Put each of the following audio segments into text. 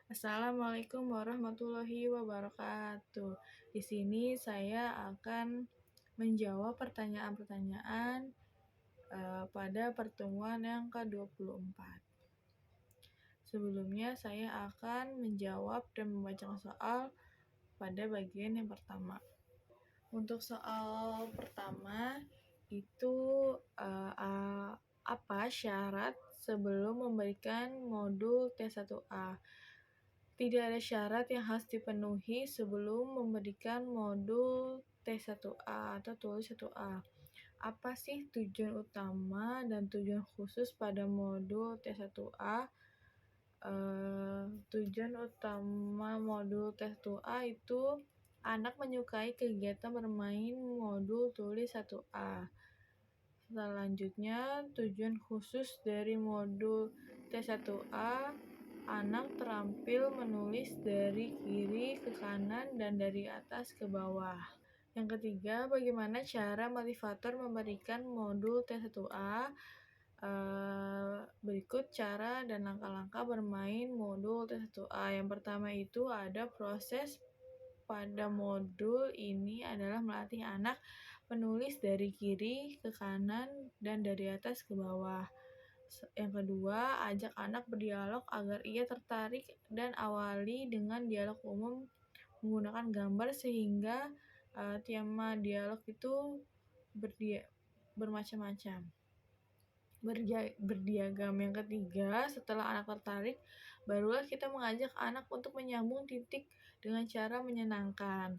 Assalamualaikum warahmatullahi wabarakatuh. Di sini saya akan menjawab pertanyaan-pertanyaan pada pertemuan yang ke-24. Sebelumnya saya akan menjawab dan membacakan soal pada bagian yang pertama. Untuk soal pertama itu apa syarat sebelum memberikan modul T1A? Tidak ada syarat yang harus dipenuhi sebelum memberikan modul T1A atau tulis 1A. Apa sih tujuan utama dan tujuan khusus pada modul T1A? Tujuan utama modul T1A itu anak menyukai kegiatan bermain modul tulis 1A. Selanjutnya, tujuan khusus dari modul T1A, anak terampil menulis dari kiri ke kanan dan dari atas ke bawah. Yang ketiga, bagaimana cara motivator memberikan modul T1A? Berikut cara dan langkah-langkah bermain modul T1A. Yang pertama itu ada proses pada modul ini adalah melatih anak menulis dari kiri ke kanan dan dari atas ke bawah. Yang kedua, ajak anak berdialog agar ia tertarik dan awali dengan dialog umum menggunakan gambar sehingga tema dialog itu bermacam-macam. Berdiagam. Yang ketiga, setelah anak tertarik, barulah kita mengajak anak untuk menyambung titik dengan cara menyenangkan.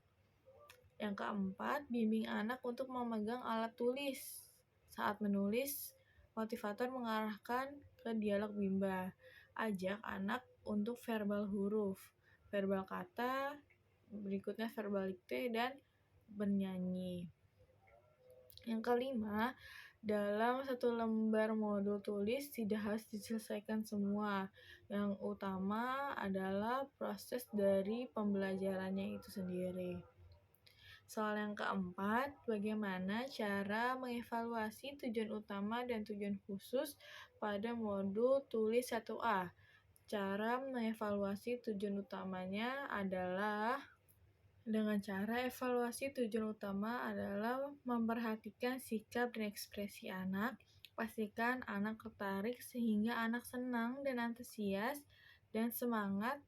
Yang keempat, bimbing anak untuk memegang alat tulis. Saat menulis, motivator mengarahkan ke dialog bimba. Ajak anak untuk verbal huruf, verbal kata, berikutnya verbal dikte, dan bernyanyi. Yang kelima, dalam satu lembar modul tulis tidak harus diselesaikan semua. Yang utama adalah proses dari pembelajarannya itu sendiri. Soal yang keempat, bagaimana cara mengevaluasi tujuan utama dan tujuan khusus pada modul tulis 1A? Cara mengevaluasi tujuan utamanya adalah dengan cara evaluasi tujuan utama adalah memperhatikan sikap dan ekspresi anak. Pastikan anak tertarik sehingga anak senang dan antusias dan semangat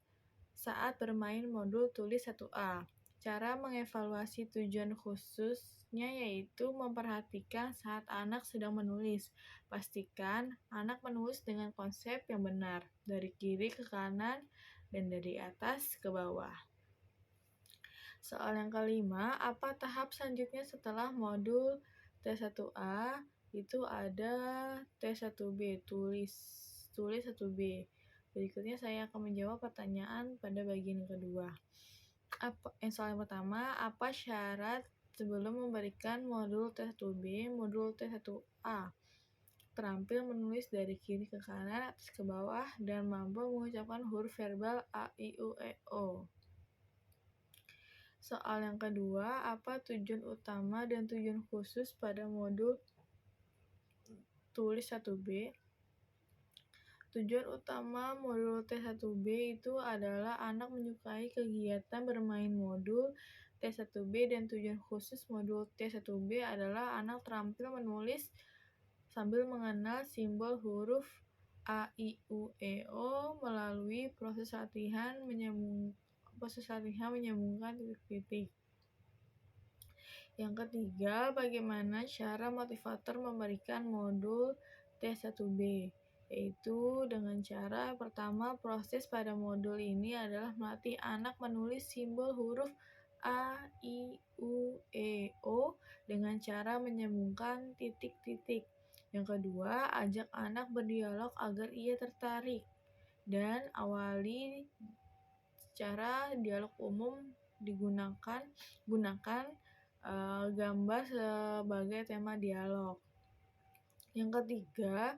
saat bermain modul tulis 1A. Cara mengevaluasi tujuan khususnya yaitu memperhatikan saat anak sedang menulis. Pastikan anak menulis dengan konsep yang benar, dari kiri ke kanan dan dari atas ke bawah. Soal yang kelima, apa tahap selanjutnya setelah modul T1A? Itu ada T1B, tulis 1B. Berikutnya saya akan menjawab pertanyaan pada bagian kedua. Soal yang pertama, apa syarat sebelum memberikan modul T1B, modul T1A? Terampil menulis dari kiri ke kanan, atas ke bawah, dan mampu mengucapkan huruf verbal A, I, U, E, O. Soal yang kedua, apa tujuan utama dan tujuan khusus pada modul tulis 1B? Tujuan utama modul T1B itu adalah anak menyukai kegiatan bermain modul T1B dan tujuan khusus modul T1B adalah anak terampil menulis sambil mengenal simbol huruf A, I, U, E, O melalui proses latihan menyambungkan titik-titik. Yang ketiga, bagaimana cara motivator memberikan modul T1B? Yaitu dengan cara pertama, proses pada modul ini adalah melatih anak menulis simbol huruf A, I, U, E, O dengan cara menyambungkan titik-titik. Yang kedua, ajak anak berdialog agar ia tertarik. Dan awali cara dialog umum gunakan gambar sebagai tema dialog. Yang ketiga,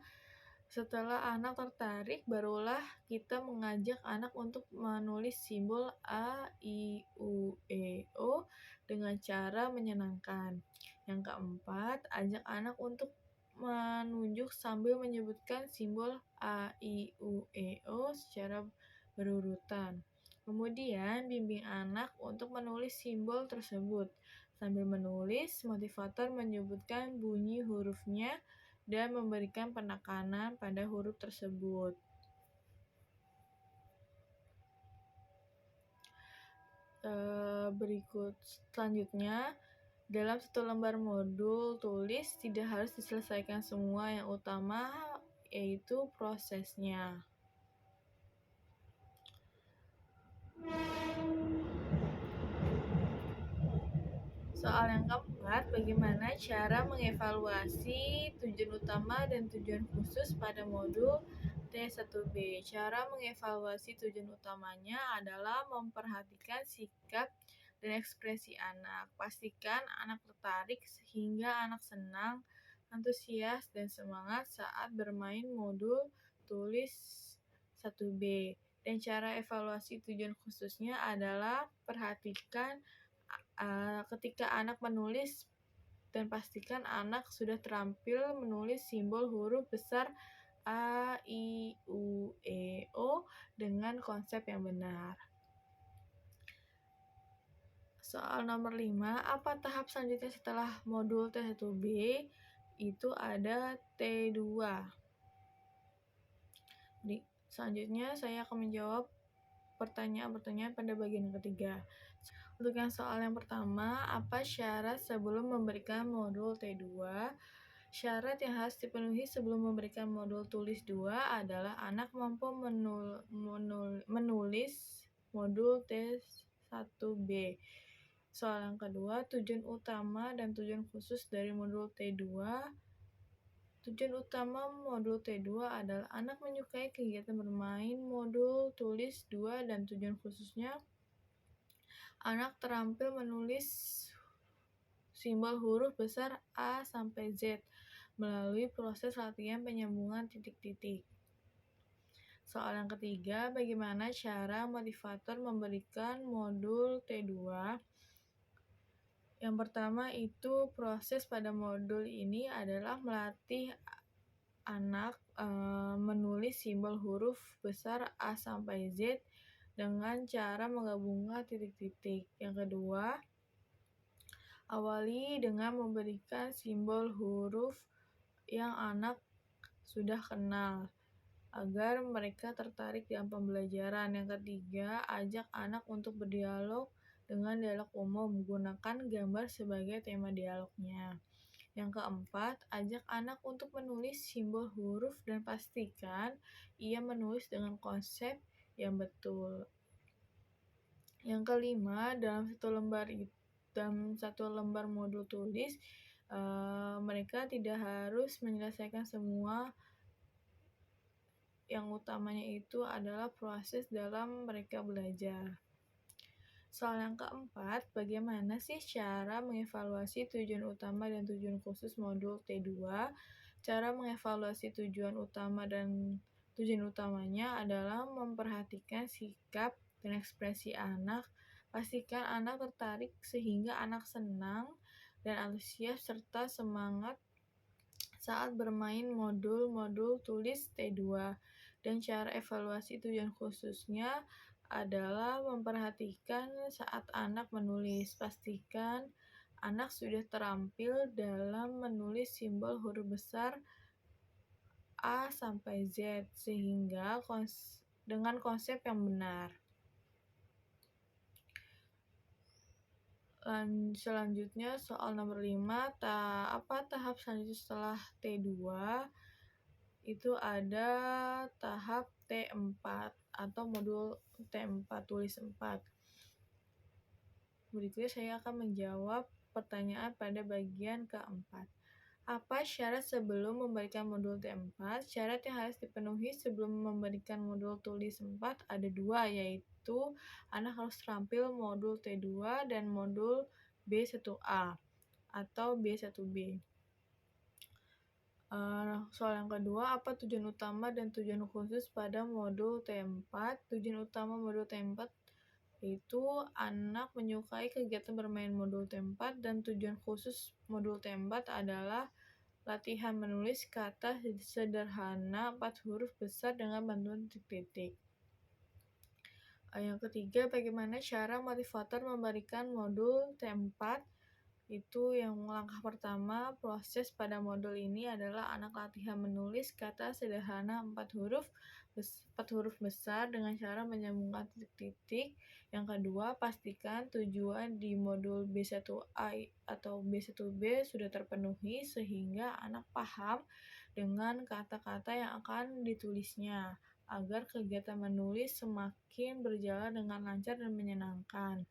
setelah anak tertarik, barulah kita mengajak anak untuk menulis simbol A, I, U, E, O dengan cara menyenangkan. Yang keempat, ajak anak untuk menunjuk sambil menyebutkan simbol A, I, U, E, O secara berurutan. Kemudian, bimbing anak untuk menulis simbol tersebut. Sambil menulis, motivator menyebutkan bunyi hurufnya dan memberikan penekanan pada huruf tersebut. Berikut selanjutnya, dalam satu lembar modul tulis tidak harus diselesaikan semua, yang utama yaitu prosesnya. Soal yang keempat, bagaimana cara mengevaluasi tujuan utama dan tujuan khusus pada modul T1B. Cara mengevaluasi tujuan utamanya adalah memperhatikan sikap dan ekspresi anak. Pastikan anak tertarik sehingga anak senang, antusias, dan semangat saat bermain modul tulis 1B. Dan cara evaluasi tujuan khususnya adalah perhatikan ketika anak menulis dan pastikan anak sudah terampil menulis simbol huruf besar A, I, U, E, O dengan konsep yang benar. Soal nomor 5, apa tahap selanjutnya setelah modul T1B? Itu ada T2. Selanjutnya saya akan menjawab pertanyaan-pertanyaan pada bagian ketiga. Untuk yang soal yang pertama, apa syarat sebelum memberikan modul T2? Syarat yang harus dipenuhi sebelum memberikan modul tulis 2 adalah anak mampu menulis modul T1B. Soal yang kedua, tujuan utama dan tujuan khusus dari modul T2. Tujuan utama modul T2 adalah anak menyukai kegiatan bermain modul tulis 2 dan tujuan khususnya anak terampil menulis simbol huruf besar A sampai Z melalui proses latihan penyambungan titik-titik. Soal yang ketiga, bagaimana cara motivator memberikan modul T2? Yang pertama itu proses pada modul ini adalah melatih anak menulis simbol huruf besar A sampai Z dengan cara menggabungkan titik-titik. Yang kedua, awali dengan memberikan simbol huruf yang anak sudah kenal agar mereka tertarik dalam pembelajaran. Yang ketiga, ajak anak untuk berdialog dengan dialog umum, gunakan gambar sebagai tema dialognya. Yang keempat, ajak anak untuk menulis simbol huruf dan pastikan ia menulis dengan konsep yang betul. Yang kelima, dalam satu lembar modul tulis, mereka tidak harus menyelesaikan semua. Yang utamanya itu adalah proses dalam mereka belajar. Soal yang keempat, bagaimana sih cara mengevaluasi tujuan utama dan tujuan khusus modul T2? Cara mengevaluasi tujuan utama dan tujuan utamanya adalah memperhatikan sikap dan ekspresi anak. Pastikan anak tertarik sehingga anak senang dan antusias serta semangat saat bermain modul tulis T2. Dan cara evaluasi tujuan khususnya adalah memperhatikan saat anak menulis. Pastikan anak sudah terampil dalam menulis simbol huruf besar A sampai Z sehingga dengan konsep yang benar. Selanjutnya soal nomor 5, apa tahap selanjutnya setelah T2? Itu ada tahap T4 atau modul T4 tulis 4. Berikutnya saya akan menjawab pertanyaan pada bagian keempat. Apa syarat sebelum memberikan modul T4? Syarat yang harus dipenuhi sebelum memberikan modul tulis 4 ada dua, yaitu anak harus terampil modul T2 dan modul B1A atau B1B. Soal yang kedua, apa tujuan utama dan tujuan khusus pada modul T4? Tujuan utama modul T4 itu anak menyukai kegiatan bermain modul T4 dan tujuan khusus modul T4 adalah latihan menulis kata sederhana 4 huruf besar dengan bantuan titik-titik. Yang ketiga, bagaimana cara motivator memberikan modul T4. Itu yang langkah pertama, proses pada modul ini adalah anak latihan menulis kata sederhana 4 huruf besar dengan cara menyambungkan titik-titik. Yang kedua, pastikan tujuan di modul B1A atau B1B sudah terpenuhi sehingga anak paham dengan kata-kata yang akan ditulisnya, agar kegiatan menulis semakin berjalan dengan lancar dan menyenangkan.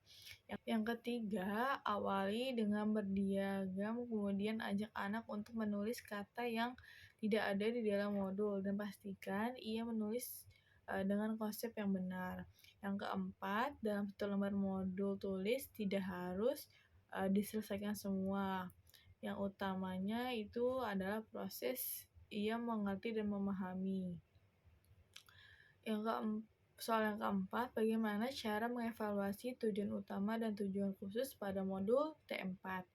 Yang ketiga, awali dengan berdiagram, kemudian ajak anak untuk menulis kata yang tidak ada di dalam modul dan pastikan ia menulis dengan konsep yang benar. Yang keempat, dalam satu lembar modul tulis tidak harus diselesaikan semua. Yang utamanya itu adalah proses ia mengerti dan memahami. Soal yang keempat, bagaimana cara mengevaluasi tujuan utama dan tujuan khusus pada modul T4?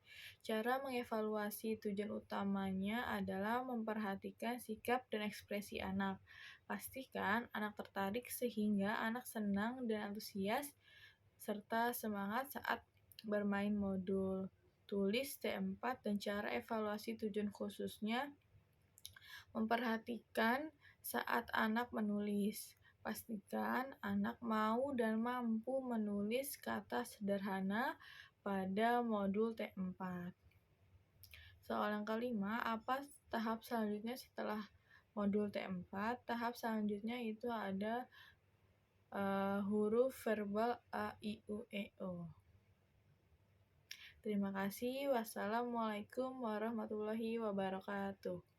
Cara mengevaluasi tujuan utamanya adalah memperhatikan sikap dan ekspresi anak. Pastikan anak tertarik sehingga anak senang dan antusias serta semangat saat bermain modul. Tulis T4 dan cara evaluasi tujuan khususnya. Memperhatikan saat anak menulis. Pastikan anak mau dan mampu menulis kata sederhana pada modul T4. Soal yang kelima, apa tahap selanjutnya setelah modul T4? Tahap selanjutnya itu ada huruf verbal A, I, U, E, O. Terima kasih. Wassalamualaikum warahmatullahi wabarakatuh.